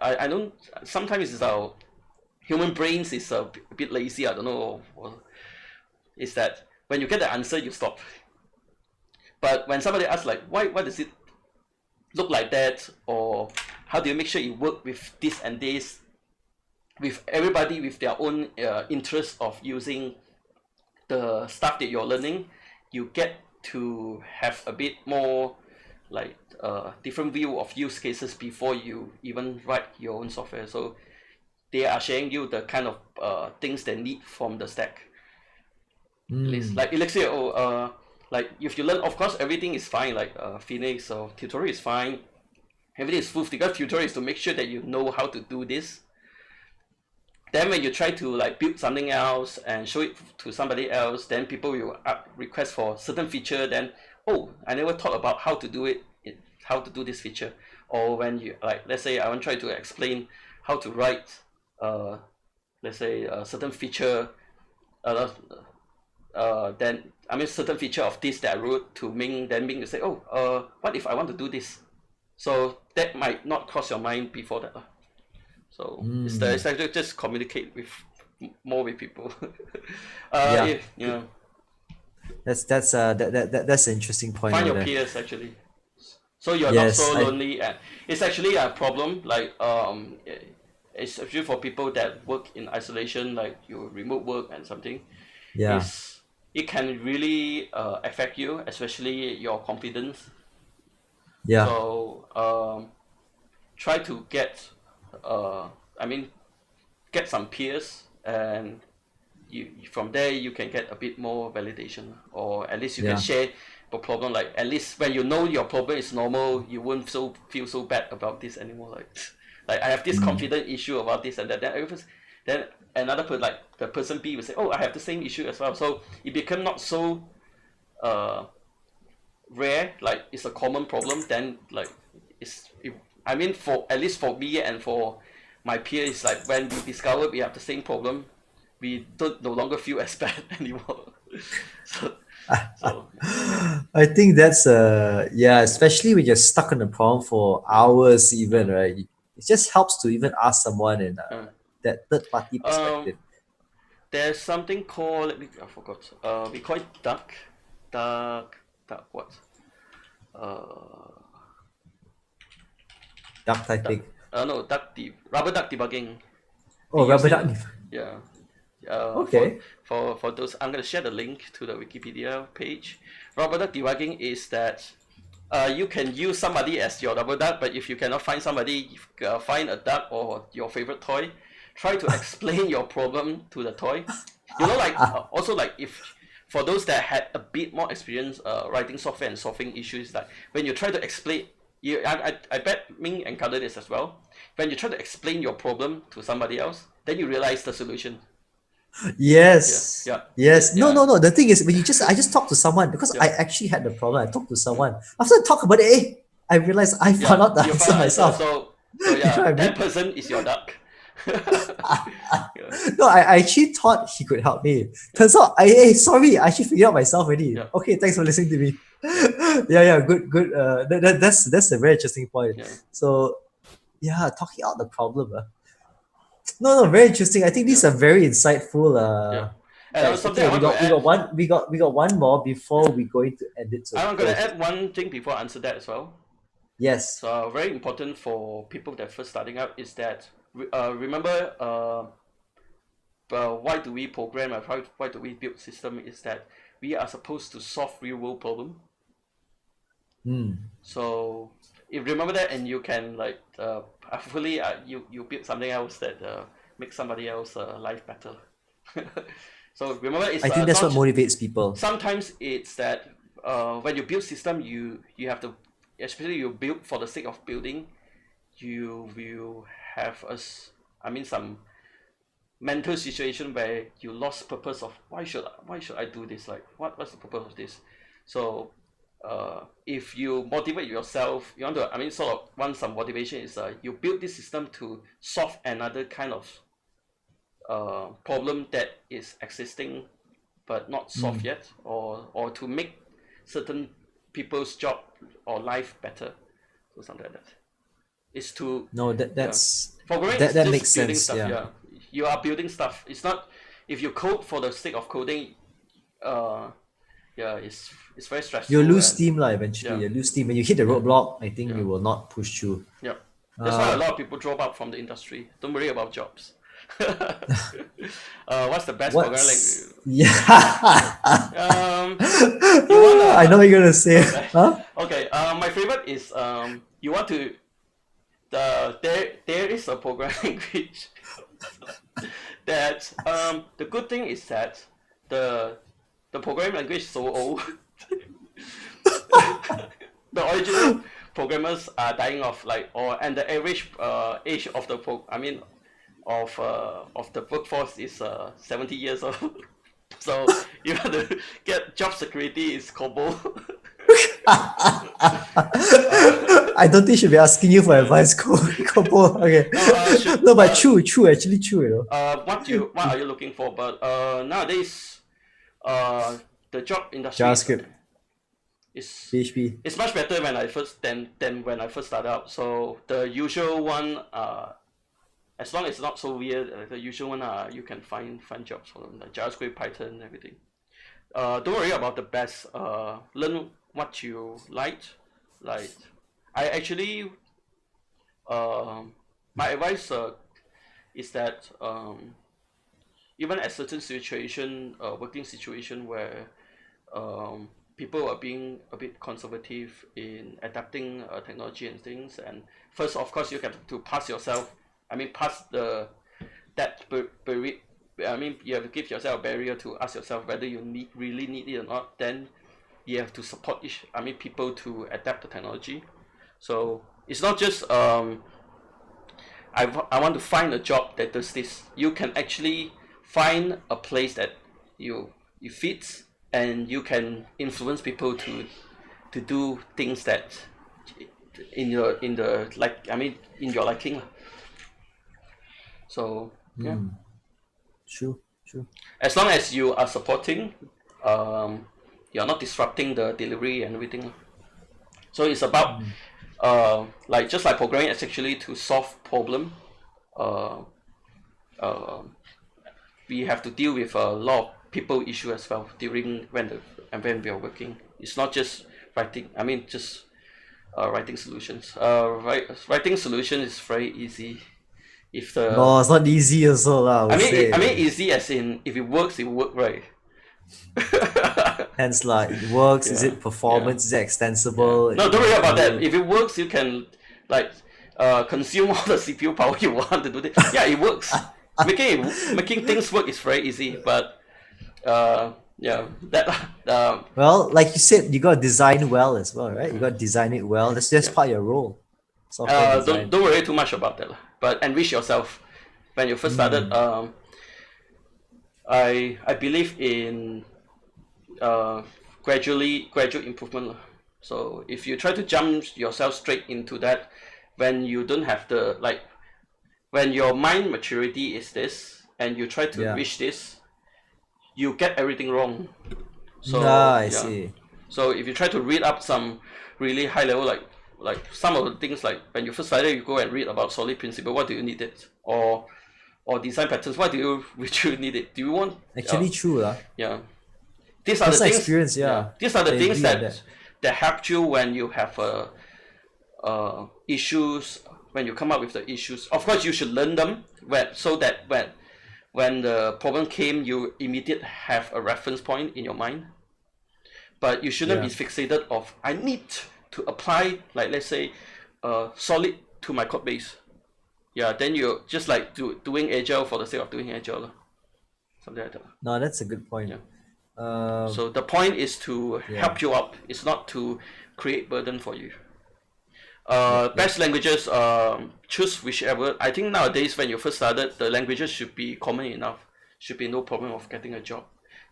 I don't, sometimes it's our human brains is a bit lazy, I don't know, is that when you get the answer you stop. But when somebody asks like why does it look like that, or how do you make sure it work with this and this, with everybody with their own interest of using the stuff that you're learning, you get to have a bit more like different view of use cases before you even write your own software. So they are sharing you the kind of things they need from the stack. At least Mm. like Elixir, like if you learn, of course everything is fine, like Phoenix or tutorial is fine, everything is smooth, because tutorial is to make sure that you know how to do this. Then when you try to like build something else and show it to somebody else, then people will request for certain feature. Then, oh, I never thought about how to do how to do this feature. Or when you like, let's say I want to try to explain how to write, uh, let's say a certain feature, uh, then I mean certain feature of this that I wrote to Ming. Then Ming will say, oh, what if I want to do this? So that might not cross your mind before that. So it's Mm. actually just communicate with more with people. Yeah. If you know, That's an interesting point find over your there. peers actually, so you're not Yes, so I lonely. And it's actually a problem. Like it's actually for people that work in isolation, like you remote work and something. yeah. Is it can really affect you, especially your confidence. Yeah. So try to get, uh, I mean, get some peers, and you from there you can get a bit more validation, or at least you can Yeah. share the problem. Like at least when you know your problem is normal, you won't feel so bad about this anymore. Like I have this Mm. confident issue about this and that. Then another person, like the person B, will say, "Oh, I have the same issue as well." So it become not so uh, rare. Like it's a common problem. Then like I mean, for at least for me and for my peers, like when we discover we have the same problem, we don't no longer feel as bad anymore. so so I think that's yeah, especially when you're stuck on a problem for yeah, hours even, yeah, right? It just helps to even ask someone in yeah. that third party Um, perspective. there's something called, let me, I forgot. We call it duck what? Uh, Duck duck. typing. No, rubber duck debugging. We Oh, use rubber it. duck. Yeah. Okay. For those, I'm gonna share the link to the Wikipedia page. Rubber duck debugging is that you can use somebody as your rubber duck, but if you cannot find somebody, find a duck or your favorite toy. Try to explain your problem to the toy. You know, like also like if for those that had a bit more experience writing software and solving issues, like when you try to explain, I bet Ming encountered this as well. When you try to explain your problem to somebody else, then you realize the solution. Yeah, Yes. yeah, Yes. No, yeah, no, no. The thing is, when I just talked to someone because yeah, I actually had the problem. I talked to yeah, someone. After I talk about it, I realized I yeah. found out the You answer found an answer. myself. So You know yeah, what I that mean? person is your duck. yeah, No, I actually thought he could help me. yeah, Turns out, hey, sorry, I actually figured out myself already. yeah, Okay, thanks for listening to me. yeah, Yeah, good, good. That's a very interesting point. yeah, So, yeah, talking out the problem. No, very interesting. I think these yeah, are very insightful. yeah. And Guys, something I okay, want to add. we got one more Yeah, before we go into end it to a I'm gonna close. add one thing before I answer that as well. Yes. So very important for people that first starting out is that remember why do we program and why do we build system, is that we are supposed to solve real world problem. Hmm. So if remember that, and you can like hopefully you build something else that makes somebody else life better. So remember, it's I think that's what not motivates people. sometimes it's that when you build system, you have to, especially you build for the sake of building, you will have I mean some mental situation where you lost purpose of why should I do this, like what's the purpose of this. So if you motivate yourself, you want to, I mean sort of want some motivation, is you build this system to solve another kind of problem that is existing but not solved Hmm. yet, or to make certain people's job or life better, or something like that. It's to, No, that yeah. that's Programming that is that makes just building sense. stuff. Yeah. Yeah, you are building stuff. It's not if you code for the sake of coding. Uh, yeah, it's very You'll stressful lose and steam lah eventually. yeah, You lose steam when you hit the yeah, roadblock. I think yeah, you will not push through. yeah. That's why a Uh, lot of people drop out from the industry. Don't worry about jobs. What's the best programming language? what's yeah? You I know wanna what you're gonna say. okay, Huh? okay. My favorite is you want to there is a programming language that the good thing is that the the programming language is so old. The original programmers are dying off, like, or and the average age of the of the workforce is 70 years old. So you have to get job security is COBOL. I don't think you should be asking you for advice, Kopo. Okay. No, should No, but true, actually true, you know. what are you looking for? But nowadays, the job industry JavaScript, is PHP. it's much better when I first than when I first started out. So the usual one, as long as it's not so weird, the usual one, you can find jobs for them, like JavaScript, Python, everything. Don't worry about the best. Learn what you like. Like, I actually, my advice is that even at certain situation, working situation where people are being a bit conservative in adapting technology and things, and first, of course, you have to pass yourself. I mean, pass the that I mean, you have to give yourself a barrier to ask yourself whether you really need it or not. Then you have to support people to adapt the technology. So it's not just I want to find a job that does this. You can actually find a place that you fit, and you can influence people to do things that in the like I mean in your liking. So yeah, True, true. as long as you are supporting, you're not disrupting the delivery and everything. So it's about like just like programming, it's actually to solve problem. Uh, uh, we have to deal with a lot of people issue as well during when we are working. It's not just writing. I mean, just writing solutions. Writing solutions is very easy. If the No, it's not easy also lah, I would I mean say. easy as in if it work right. Hence like it works, is Yeah, it yeah, performance, is it yeah. extensible? No, don't You know, worry can about that. you If it works, you can like consume all the CPU power you want to do this. Yeah, it works. Making things work is very easy, but yeah, that well, like you said, you gotta design well as well, right? You gotta design it well. That's yeah. part of your role. Software design. Don't worry too much about that, but enrich yourself. When you first started, I believe in uh, gradual improvement lah. So if you try to jump yourself straight into that, when you don't have the like, when your mind maturity is this, and you try to Yeah. reach this, you get everything wrong. Ah, So I yeah. see. So if you try to read up some really high level, like some of the things, like when you first started, you go and read about solid principle. What do you need it? Or design patterns. What do you would you need it? Do you want? Actually true lah. Yeah. These are the Personal things. experience, Yeah. yeah. These are the I things agree on that. that help you when you have issues. When you come up with the issues, of course you should learn them so that when the problem came, you immediately have a reference point in your mind. But you shouldn't be Yeah. fixated of I need to apply, like, let's say solid to my code base. Yeah, then you're just like doing agile for the sake of doing agile, something like that. No, that's a good point. Yeah. Um, So the point is to yeah. help you up. It's not to create burden for you. Yep, yep. Best languages, choose whichever. I think nowadays when you first started, the languages should be common enough. Should be no problem of getting a job.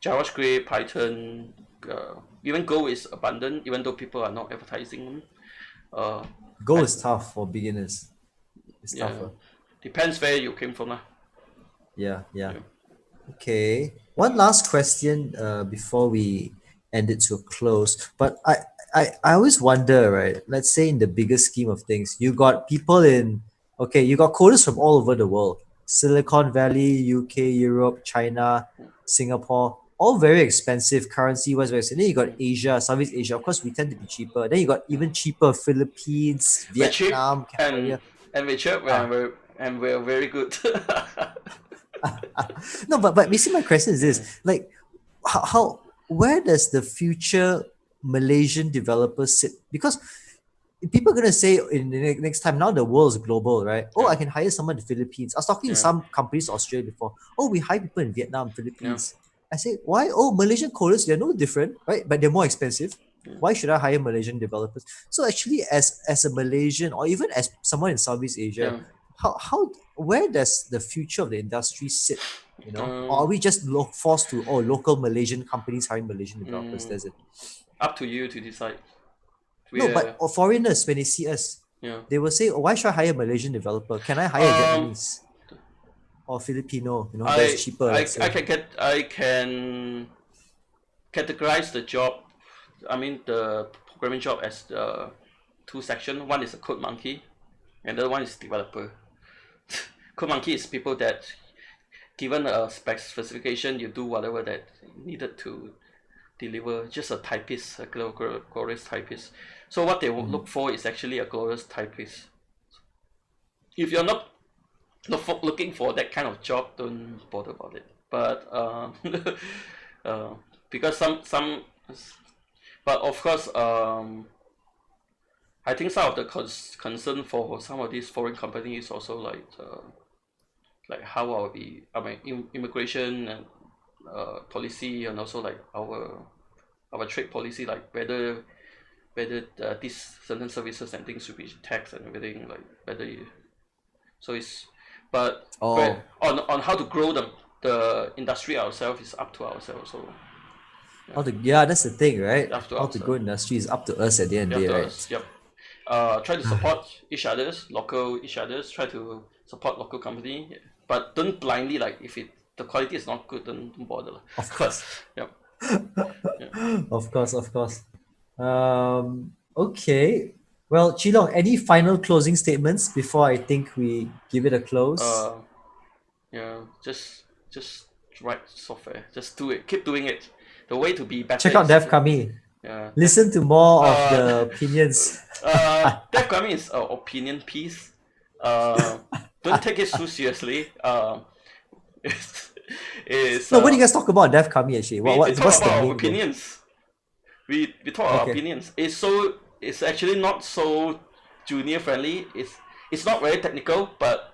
JavaScript, Python, even Go is abundant, even though people are not advertising them. Go I, is tough for beginners. It's yeah, tougher. depends where you came from lah. Yeah, yeah. Yeah. Okay. One last question before we end it to a close. But I always wonder, right? Let's say in the bigger scheme of things, you got people in, okay, you got coders from all over the world, Silicon Valley, UK, Europe, China, Singapore, all very expensive currency wise, very expensive. Then you got Mm. Asia, Southeast Asia. Of course, we tend to be cheaper. Then you got Yeah. even cheaper Philippines, We're cheap Vietnam, and Cambodia. we're cheap Ah, and we're very good. no, but basically my question is Yeah. this: like, how where does the future Malaysian developers sit? Because people are gonna say in the next time, now the world is global, right? Oh, Yeah. I can hire someone in the Philippines. I was talking to Yeah. some companies in Australia before. Oh, we hire people in Vietnam, Yeah. Philippines. I say, why? Oh, Malaysian coders, they're no different, right? But they're more expensive. Yeah. Why should I hire Malaysian developers? So actually, as a Malaysian or even as someone in Southeast Asia, Yeah. how where does the future of the industry sit? You know, or are Um, we just forced to local Malaysian companies hiring Malaysian developers? mm, That's it. Up to you to decide. No, We're but foreigners when they see us, yeah. they will say, oh, "Why should I hire a Malaysian developer? Can I hire a Um, Vietnamese or Filipino? You know, that's I cheaper. Let's I say." can categorize the job. I mean the programming job as the two section. One is a code monkey, and the other one is developer. Code monkey is people that given a specification, you do whatever that needed to deliver. Just a typist, a glorious typist. So what they Mm. look for is actually a glorious typist. If you're not looking for that kind of job, don't bother about it. But uh, because but of course, I think some of the concern for some of these foreign companies also like how are we, I mean, immigration and policy, and also like our trade policy, like whether these certain services and things should be taxed and everything, like whether you, so it's, but Oh, on how to grow the industry ourselves is up to ourselves. So yeah, yeah, that's the thing, right? up to How to grow ourselves. industry is up to us at the end of Up the day, to right? us. Yep. Try to support each others. Try to support local company, but don't blindly, like if it the quality is not good, don't bother. Of course, Yep. Yeah. of course, of course. Okay. Well, Chee Leong, any final closing statements before I think we give it a close? Uh, yeah. Just write software. Just do it. Keep doing it. The way to be better Check out is Dev to, Kami. yeah. Listen to more of Uh, the opinions. Death Grammy is an opinion piece. Uh, don't take it too seriously. It's, it's No, what do you guys talk about Dev Kami actually? we talk What's the about our main goal? opinions. We talk our Okay. opinions. It's actually not so junior friendly. It's not very technical, but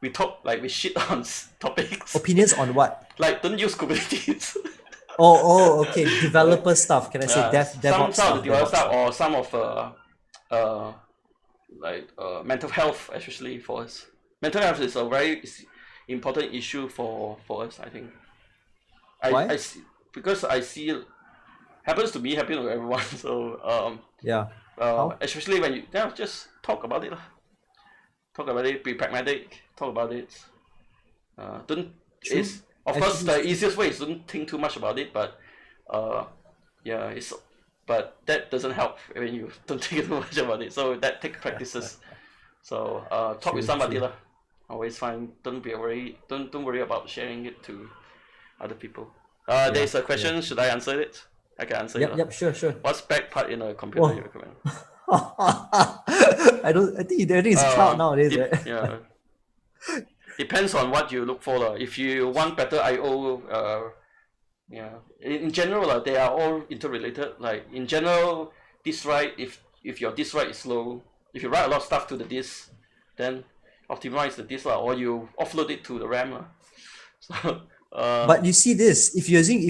we talk, like we shit on topics. Opinions on what? Like don't use Kubernetes. Okay. Developer stuff. Can I say DevOps Some of stuff? the developer DevOps stuff, stuff. or some of uh mental health, especially for us. Mental health is a very important issue for us. I think Why? I see, because I see happens to me, happens to everyone. So Yeah. How? especially when you, yeah, just talk about it lah. Talk about it. Be pragmatic. Talk about it. Don't True. is Of course Actually, it's the true. easiest way is don't think too much about it, but uh yeah, it's but that doesn't help when you don't think too much about it. So that take practices. So talk with True. somebody True. lah. Always fine. Don't worry about sharing it to other people. Yeah. There's a Yeah. question. Should I answer it? I can answer it Yep. lah. Yep. Sure. Sure. What's back part in a computer you Oh. recommend? I don't. I think everything is cloud nowadays, right? Yeah, depends on what you look for lah. If you want better I/O, yeah, in general they are all interrelated. Like in general, disk write, if your disk write is slow, if you write a lot of stuff to the disk, then optimize the disk lah, or you offload it to the RAM lah. So But you see this, if you're using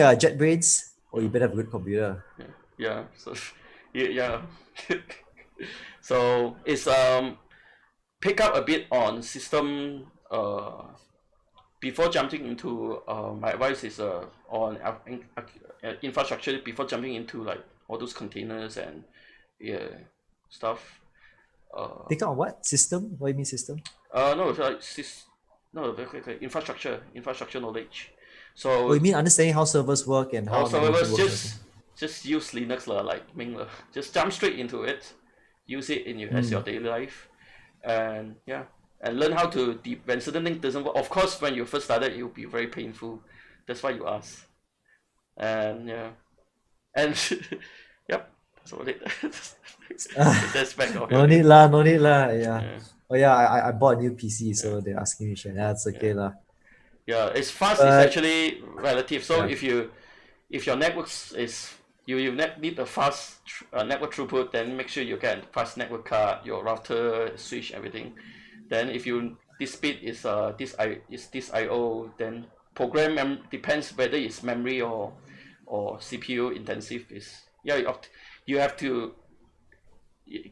JetBrains, oh, you yeah, better have a good computer. yeah. So yeah. So it's pick up a bit on system before jumping into my advice is on infrastructure before jumping into like all those containers and yeah stuff. Pick up on what system? What do you mean system? No, it's like no, infrastructure knowledge. Oh, So you mean understanding how servers work and how also it networking was works and just everything? just use Linux lah, like Ming lah. Just jump straight into it, use it in your as your Mm. daily life, and yeah, and learn how to when certain thing doesn't work. Of course, when you first started, it will be very painful. That's why you ask, and yeah, and yep, that's all it. This aspect of your No day. need lah, no need lah. Yeah. Yeah, Oh yeah, I bought a new PC, yeah, so they're asking me share. That's yeah. okay lah. Yeah, it's fast is But actually relative. So yeah. if your network is you need a fast network throughput, then make sure you get fast network card, your router, switch, everything. Then if you this speed is this I/O, then depends whether it's memory or CPU intensive. Is yeah you have to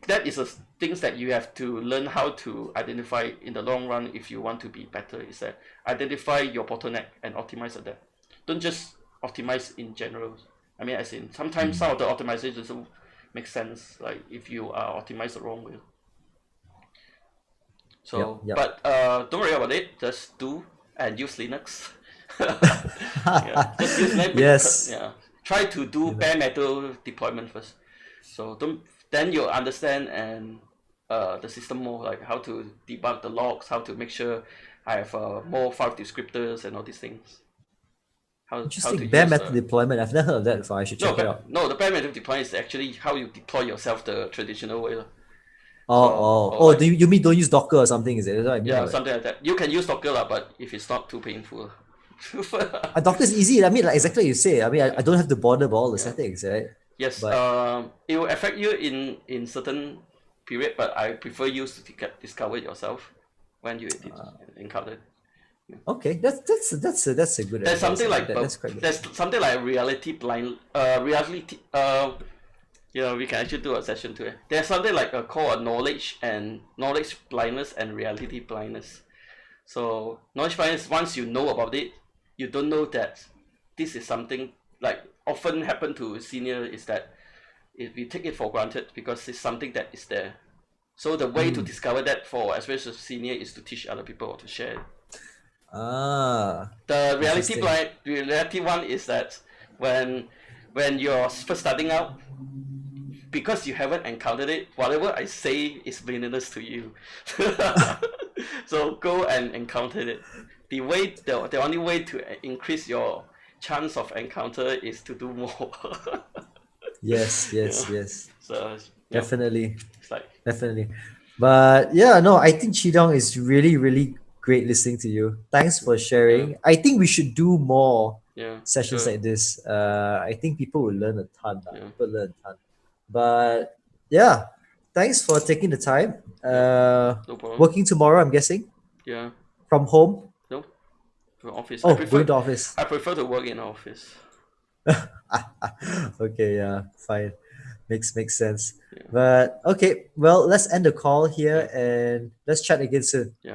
that is a things that you have to learn how to identify in the long run if you want to be better. Is that identify your bottleneck and optimize at that. Don't just optimize in general. I mean, as in sometimes Mm. some of the optimization doesn't make sense. Like if you are optimized the wrong way. Yep, So, yep. but don't worry about it. Just do and use Linux. Yeah, just use Linux. Yes. Yeah, try to do You know. bare metal deployment first. So don't then you'll understand and the system more, like how to debug the logs, how to make sure I have more file descriptors and all these things. How to Interesting. Bare use metal deployment. I've never heard of that before. I should check it out. no, the bare metal deployment is actually how you deploy yourself the traditional way. Oh, So oh, or oh. like Do you mean don't use Docker or something? Is it? Is that what I mean? yeah, Or like, something like that. You can use Docker lah, but if it's not too painful. Docker is easy. I mean, like exactly what you say. I mean, I Yeah, don't have to bother about all the yeah. settings, right? Yes, But it will affect you in certain period, but I prefer you to discover it yourself when you encounter it. okay, that's a good There's advice. something like That's quite good. there's something like reality blind reality you know, we can actually do a session to it. There's something like called a knowledge blindness and reality blindness. So knowledge blindness, once you know about it, you don't know that this is something like often happen to senior is that we take it for granted because it's something that is there. So the way to Mm. discover that for especially senior is to teach other people or to share. Ah, The interesting. reality one is that when when you're first starting out, because you haven't encountered it, whatever I say is meaningless to you. So go and encounter it. The only way to increase your chance of encounter is to do more. Yes, Yeah. yes, yes. So yeah, Definitely, it's like definitely. But yeah, no, I think Chee Leong is really, really great listening to you. Thanks for yeah, sharing. I think we should do more yeah, sessions sure, like this. I think people will learn a ton. yeah, People learn a ton. But yeah, thanks for taking the time. yeah, no problem. Working tomorrow, I'm guessing, Yeah, from home. no, to office. Oh, going to office. I prefer to work in office. Okay, yeah, fine. Makes sense. Yeah, But okay, well, let's end the call yeah, here and let's chat again soon. yeah.